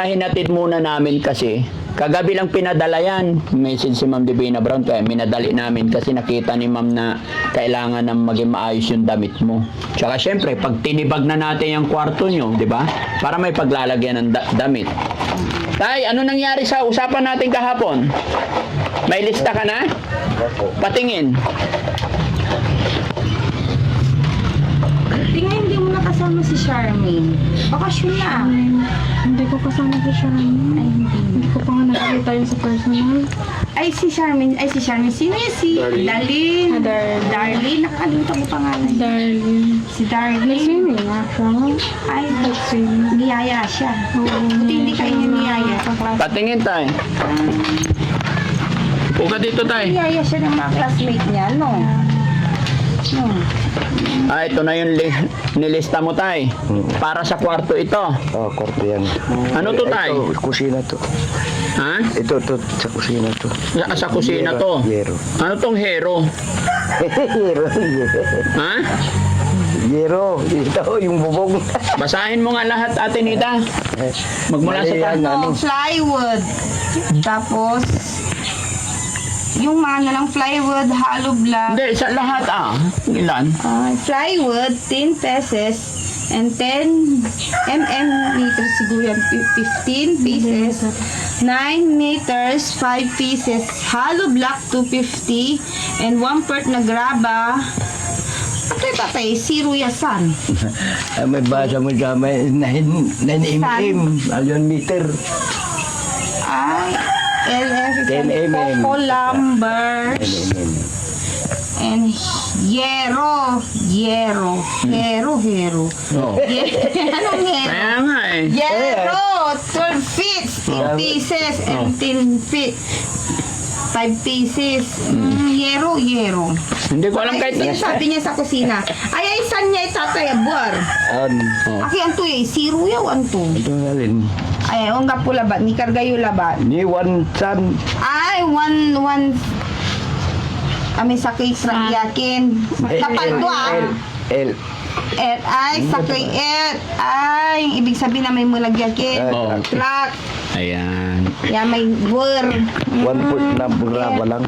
Hinatid muna namin kasi, kagabi lang pinadala yan. Message si Ma'am Divina Brown, kaya minadali namin kasi nakita ni Ma'am na kailangan na maging maayos yung damit mo. Tsaka syempre, pag tinibag na natin yung kwarto nyo, di ba? Para may paglalagyan ng damit. Tay, ano nangyari sa usapan natin kahapon? May lista ka na? Patingin. Tingnan, hindi mo nakasama si Charmaine. Bakasyon na. Hindi ko kasama si Charmaine. Ay, Hindi ko pa nga nakakita yun sa personal. si Charmaine. Sino yun? Si Darlene. Darlene. Nakakalimutan mo pangalan. Darling. Si Darlene. Nag-swimming nga siya. Ay, Nag-swimming. niyaya siya. Oo. Buti hindi kayo niyaya. Patingin, tay. Uga dito, tay. Niyaya siya ng mga classmate niya, no? No. Ah, ito na yung nilista mo, tay. Para sa kwarto ito. Oh, kwarto yan. Ano to, tay? Ito, kusina to. Ha? Ito, sa kusina to. Sa kusina to. Yero. Ano tong hero? Yero. Ha? Yero. Ito, yung bubong. Basahin mo nga lahat, Ate Nita. Magmula sa Mali yan, taas. ano? Plywood. Tapos, yung mga nalang plywood, hollow block. Hindi, sa lahat Ilan? Plywood, 10 pesos. And 10 meters siguro yan, 15 pieces. 9 meters, 5 pieces. Hollow block, 250. And 1 part na graba. Tatay, zero yasan. May basa mo dyan, may 9 mm. Alyon meter. Ay, LF, 10 mm. Coco lumber. 9 mm. And hero. Oo. Anong hero? Kaya nga eh. Hero, 12 feet, 10 pieces, and 10 feet. 5 pieces. Hero. Hindi ko alam kahit... Sinasabi niya sa kusina. Ay, saan niya itatay? Buwar. Oh. Aki, anto eh. Zero yaw, anto. Ito na rin. Ay, nga po labat. Ni kargayo labat. Ni one san. Ay, one. Kami sa kay yakin. Kapal to L. Ay, sa kay Ay, ibig sabihin na may mulagyakin. Oo. Truck. Ayan. Yan, may word. 1 foot na graba lang.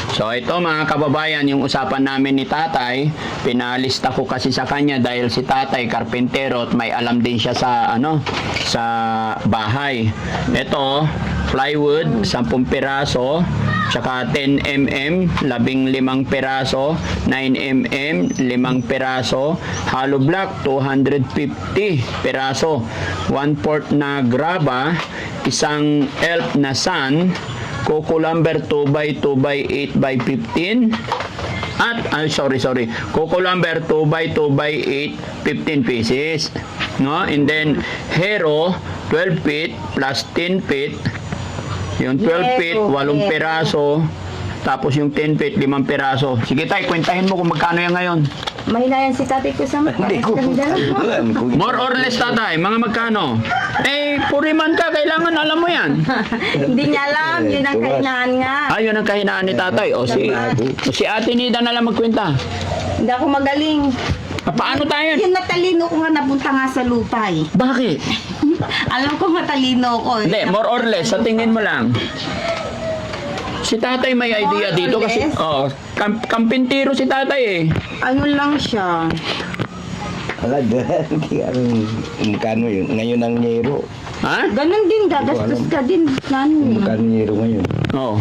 So ito mga kababayan, yung usapan namin ni tatay, pinalista ko kasi sa kanya dahil si tatay karpentero at may alam din siya sa sa bahay. Ito, plywood, 10 piraso, tsaka 10 mm, 15 piraso, 9 mm, 5 piraso, hollow block, 250 piraso, 1/4 na graba, isang elf na sun, Coco lumber 2x2x 8x15 at sorry Coco lumber 2x2x8 15 pieces, no? And then hero 12 feet plus 10 feet, yung 12 feet 8 piraso, tapos yung 10 feet 5 piraso. Sige tay, kwentahin mo kung magkano yan ngayon. Mahina yan si tatay ko sa Hindi ko. More or less tatay, mga magkano? Eh, puriman ka, kailangan alam mo yan. Hindi niya alam, yun ang kainaan nga. Yun ang kahinaan ni tatay. O si Ate Nida na lang magkwenta. Hindi ako magaling. Paano tayo? Yung natalino ko nga napunta nga sa lupa eh. Bakit? Alam ko matalino ko eh. Hindi, more or less, sa tingin mo lang. Si tatay may idea More or dito kasi, less? kampintiro si tatay eh. Ano lang siya? Ala, magkano yun? Ngayon ang Yero. Ha? Ganon din, gagastos ka din. Magkano Yero ngayon? Oo.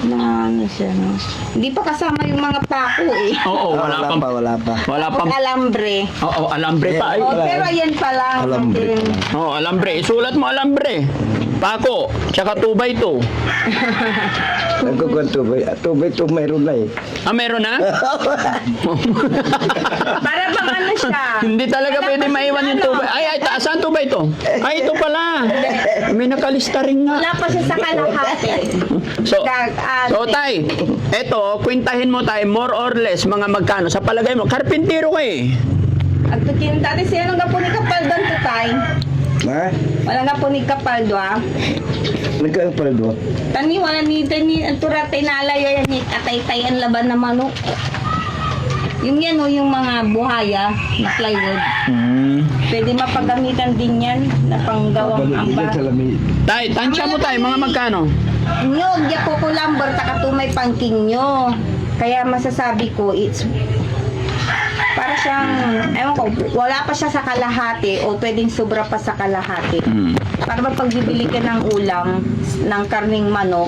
Na ano siya, no? Hindi pa kasama yung mga pako eh. Oo, wala pang... Wala pa. Wala pang... Alambre. Oo, alambre pa. Ay, Oh, pero ayan pa lang. Alambre. Oo, alambre. Isulat mo alambre. Pako, tsaka 2x2. Nagkukuhan 2x2 mayroon na eh. Meron na? Para bang ano siya? Hindi talaga pwede maiwan yung 2x. Ay, saan 2x2? Ay, ito pala. May nakalista rin nga. Wala pa siya sa kalahati. So tay, eto, kwentahin mo tayo, more or less, mga magkano. Sa palagay mo, karpintero ka eh. At tukin tati siya nung gapo ni Kapaldan to tay. Ha? Wala nga po ni Kapaldo ah. Nagkano pala doon? Tani wala ni ang turatay na alayo yan ni atay-tay ang laban na manok. Yung yan o, yung mga buhaya na plywood. Pwede mapagamitan din yan na panggawang amba. Tay, tansya mo tayo, mga magkano? Nyog, yapo ko lumber, takatumay pangking nyo. Kaya masasabi ko, it's para siyang, ewan ko, wala pa siya sa kalahati o pwedeng sobra pa sa kalahati. Para mapagbibili ka ng ulam ng karning manok,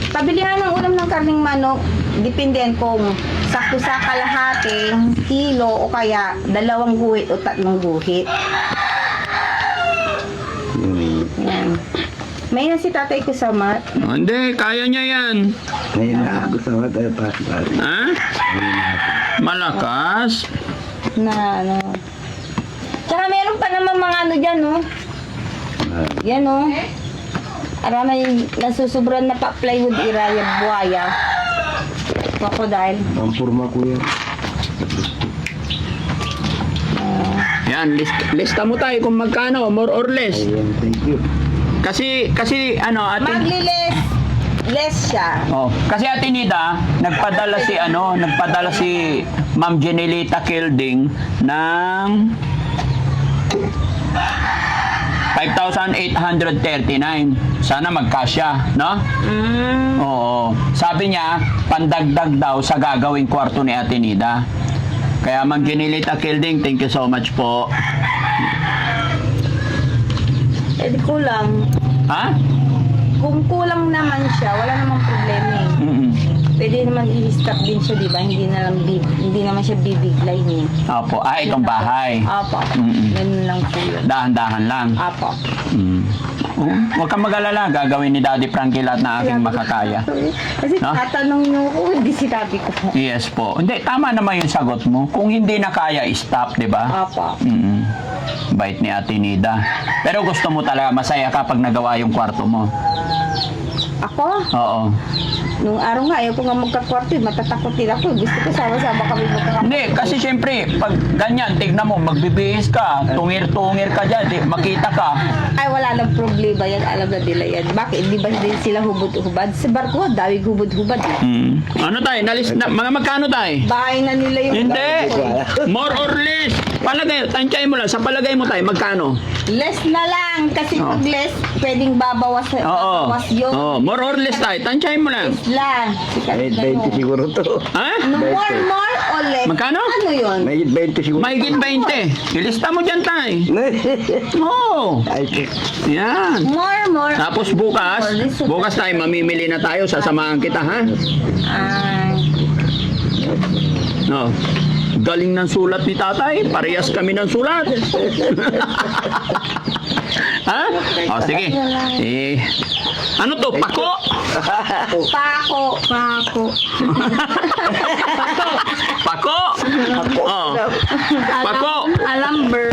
pabilihan ng ulam ng karning manok, depende yan kung sakto sa kalahating kilo o kaya 2 guhit o 3 guhit. Yan. May na si tatay ko sa mat. Hindi, kaya niya yan. Ngayon na ako sa mata. Ha? Malakas. Na ano. Tsaka meron pa naman mga ano dyan, no? Yan, no? Arama yung nasusubran na pa plywood iraya buhaya. Crocodile. Ang purma ko yan. Yan, lista mo tayo kung magkano, more or less. Ayan, thank you. Kasi ano, Less siya. Oh, kasi Ate Nida, nagpadala si Ma'am Jenilita Kilding ng 5,839. Sana magkasya, no? Oo. Sabi niya, pandagdag daw sa gagawing kwarto ni Ate Nida. Kaya Ma'am Jenilita Kilding, thank you so much po. Eh, di kulang. Ha? Kung kulang naman siya, wala namang problema eh. Mm-mm. Pwede naman i-stop din siya, di ba? Hindi naman siya bibiglay niya. Opo. Itong bahay. Apo. Ganun lang po yun. Dahan-dahan lang. Apo. Huwag kang mag-alala. Gagawin ni Daddy Frankie lahat na aking makakaya. Kasi No? tatanong niyo ko, hindi sinabi ko. Yes po. Hindi, tama naman yung sagot mo. Kung hindi na kaya, stop, di ba? Apo. Bait ni Ate Nida. Pero gusto mo talaga, masaya ka pag nagawa yung kwarto mo. Ako? Oo. Nung araw nga, ayaw ko nga magkakwarto eh. Matatakot din ako. Gusto ko sama-sama kami magkakwarto. Hindi, kasi syempre, pag ganyan, tignan mo, magbibihis ka, tungir-tungir ka dyan, di, makita ka. Ay, wala nang problema yan. Alam na nila yan. Bakit? Di ba din sila hubad-hubad? Sa barko, dawig hubad-hubad eh. Ano tayo? Mga magkano tayo? Bahay na nila yung... Hindi. More or less. Palagay, tansyahin mo lang. Sa palagay mo tayo, magkano? Less na lang. Kasi Oh. pag less, pwedeng babawas yun. Oo. More or less tayo. Tansyahin mo lang. Lang. May 20 siguro to. Ha? Ano, more or less? Magkano? Ano yun? May 20 siguro. Mahigit 20. Ilista mo dyan tayo. Oo. Ay, Yan. More. Tapos bukas tayo, mamimili na tayo. Sasamahan kita, ha? No. Galing ng sulat ni tatay. Parehas kami ng sulat. Ha? O, sige. Ano to? Pako? Pako. Pako? Oh. Pako? Alamber.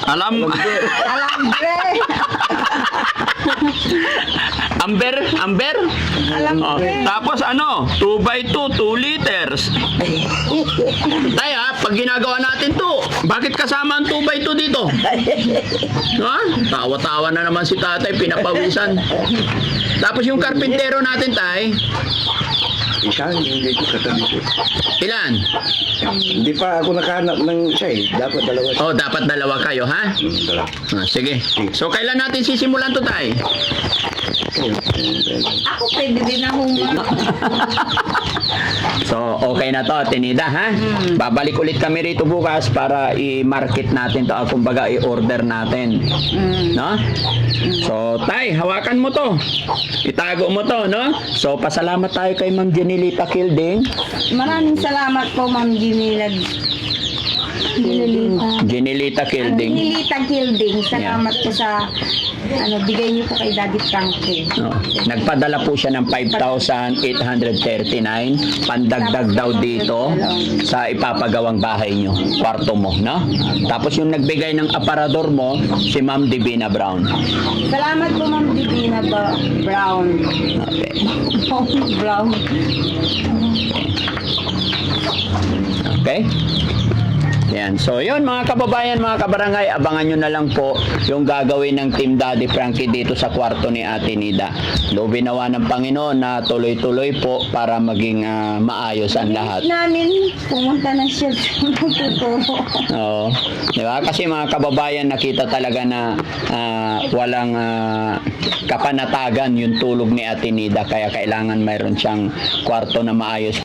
Alambre? Amber? Oh. Tapos ano? 2x2, 2 liters. Tayo ha, pag ginagawa natin to, bakit kasama ang 2x2 dito? Ha? Tawa-tawa na naman si tatay, pinapawisan. Tapos yung karpintero natin, tay, isa, hindi ko katabi ko. ilan? Hindi pa ako nakahanap ng isa eh. Dapat dalawa. Oh, dapat dalawa kayo, ha? Dalawa. Sige. So, kailan natin sisimulan to, tay? Ako pwede din akong So, okay na to, Tinida, ha? Babalik ulit kami rito bukas para i-market natin to, kumbaga i-order natin. No? So, tay, hawakan mo to. Itago mo to, no? So, pasalamat tayo kay Ma'am Jenilita Kilding. Maraming salamat po, Ma'am Jenilita Kilding. Jenilita Kilding. Salamat po sa bigay niyo po kay Daddy Frankie. No. Nagpadala po siya ng 5,839 pandagdag daw dito sa ipapagawang bahay nyo, kwarto mo, no? Tapos yung nagbigay ng aparador mo, si Ma'am Divina Brown. Salamat po, Ma'am Divina Brown. Okay. Brown. Okay? Yan. So, yun mga kababayan, mga kabarangay, abangan nyo na lang po yung gagawin ng Team Daddy Frankie dito sa kwarto ni Ate Nida. Loobin nawa ng Panginoon na tuloy-tuloy po para maging maayos ang lahat. Namin pumunta na siya sa magtuturo. Oo. Di ba? Kasi mga kababayan, nakita talaga na walang kapanatagan yung tulog ni Ate Nida, kaya kailangan mayroon siyang kwarto na maayos.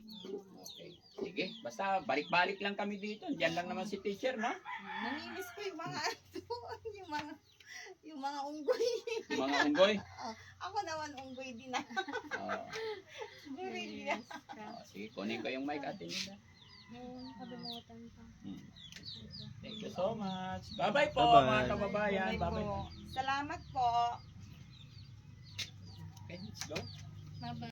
Sige, basta balik-balik lang kami dito. Diyan lang naman si teacher, no? Namimiss ko yung mga yung mga unggoy. Mga unggoy. Ako naman unggoy din na. Oo. Gorilla. Sige, kunin ko yung mic, Ate Nida. Nakalimutan pa. Thank you so much. Bye-bye po, Bye-bye. mga kababayan. Bye-bye. Salamat po. Okay, let's go. Bye-bye.